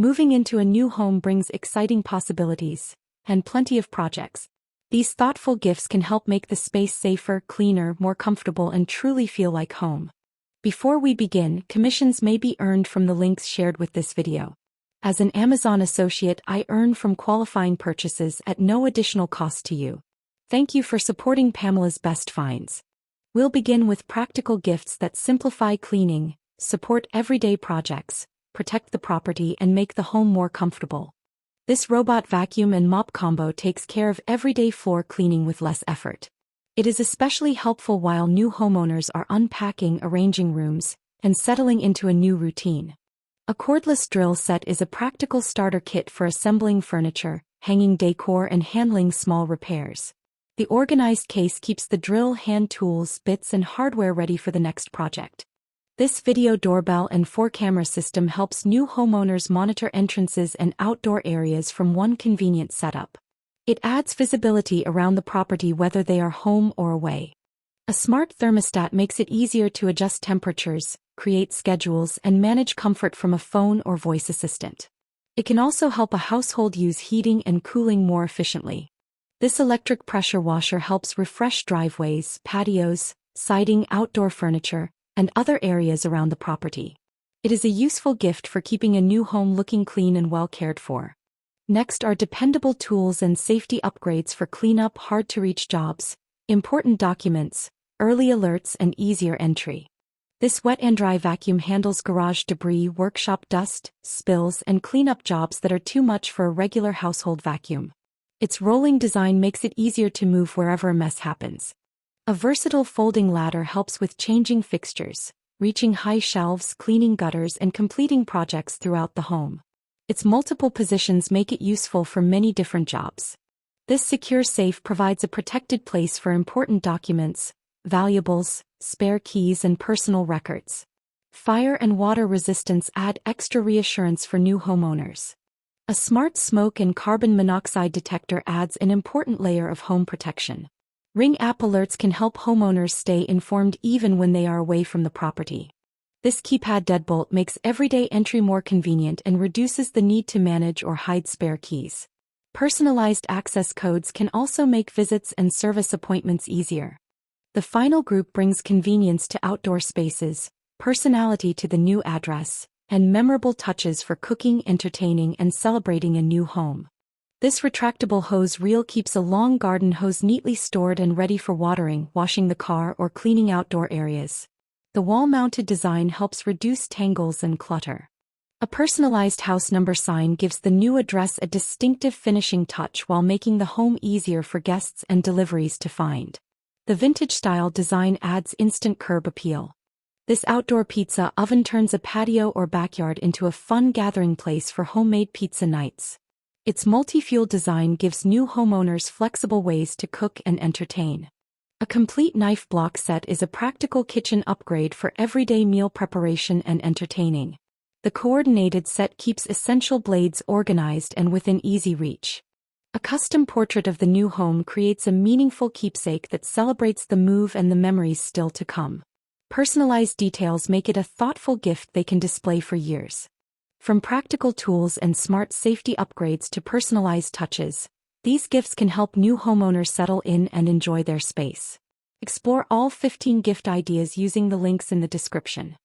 Moving into a new home brings exciting possibilities and plenty of projects. These thoughtful gifts can help make the space safer, cleaner, more comfortable, and truly feel like home. Before we begin, commissions may be earned from the links shared with this video. As an Amazon associate, I earn from qualifying purchases at no additional cost to you. Thank you for supporting Pamela's Best Finds. We'll begin with practical gifts that simplify cleaning, support everyday projects, protect the property, and make the home more comfortable. This robot vacuum and mop combo takes care of everyday floor cleaning with less effort. It is especially helpful while new homeowners are unpacking, arranging rooms, and settling into a new routine. A cordless drill set is a practical starter kit for assembling furniture, hanging decor, and handling small repairs. The organized case keeps the drill, hand tools, bits, and hardware ready for the next project. This video doorbell and 4-camera system helps new homeowners monitor entrances and outdoor areas from one convenient setup. It adds visibility around the property whether they are home or away. A smart thermostat makes it easier to adjust temperatures, create schedules, and manage comfort from a phone or voice assistant. It can also help a household use heating and cooling more efficiently. This electric pressure washer helps refresh driveways, patios, siding, outdoor furniture, and other areas around the property. It is a useful gift for keeping a new home looking clean and well cared for. Next are dependable tools and safety upgrades for cleanup, hard-to-reach jobs, important documents, early alerts, and easier entry. This wet and dry vacuum handles garage debris, workshop dust, spills, and cleanup jobs that are too much for a regular household vacuum. Its rolling design makes it easier to move wherever a mess happens. A versatile folding ladder helps with changing fixtures, reaching high shelves, cleaning gutters, and completing projects throughout the home. Its multiple positions make it useful for many different jobs. This secure safe provides a protected place for important documents, valuables, spare keys, and personal records. Fire and water resistance add extra reassurance for new homeowners. A smart smoke and carbon monoxide detector adds an important layer of home protection. Ring app alerts can help homeowners stay informed even when they are away from the property. This keypad deadbolt makes everyday entry more convenient and reduces the need to manage or hide spare keys. Personalized access codes can also make visits and service appointments easier. The final group brings convenience to outdoor spaces, personality to the new address, and memorable touches for cooking, entertaining, and celebrating a new home. This retractable hose reel keeps a long garden hose neatly stored and ready for watering, washing the car, or cleaning outdoor areas. The wall-mounted design helps reduce tangles and clutter. A personalized house number sign gives the new address a distinctive finishing touch while making the home easier for guests and deliveries to find. The vintage-style design adds instant curb appeal. This outdoor pizza oven turns a patio or backyard into a fun gathering place for homemade pizza nights. Its multi-fuel design gives new homeowners flexible ways to cook and entertain. A complete knife block set is a practical kitchen upgrade for everyday meal preparation and entertaining. The coordinated set keeps essential blades organized and within easy reach. A custom portrait of the new home creates a meaningful keepsake that celebrates the move and the memories still to come. Personalized details make it a thoughtful gift they can display for years. From practical tools and smart safety upgrades to personalized touches, these gifts can help new homeowners settle in and enjoy their space. Explore all 15 gift ideas using the links in the description.